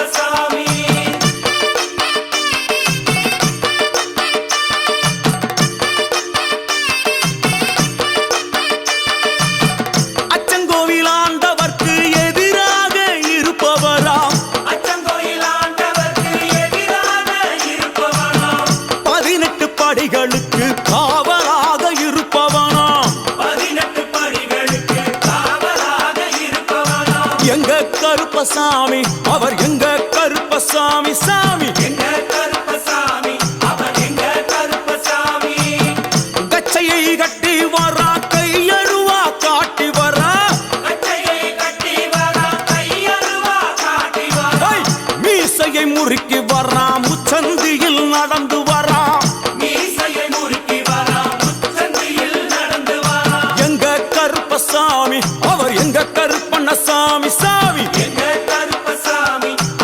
கருப்பசாமி. அச்சங்கோவில் ஆண்டவர்க்கு எதிராக இருப்பவராம். அச்சங்கோயில் ஆண்டவர்க்கு எதிராக இருப்பவனாம். 18 படிகளுக்கு காவலாக இருப்பவனாம். 18 படிகளுக்கு காவலாக இருப்பவனாம். எங்க கருப்பசாமி, அவர் எங்க கருப்பசாமி சாமி. எங்க கருப்பசாமி, அவன் எங்க கருப்பசாமி. கச்சையை கட்டி வரா, கையழுவா காட்டி வரா. கச்சையை கட்டி வரா, கையருவா காட்டி வரா. மீசையை முறுக்கி வரா,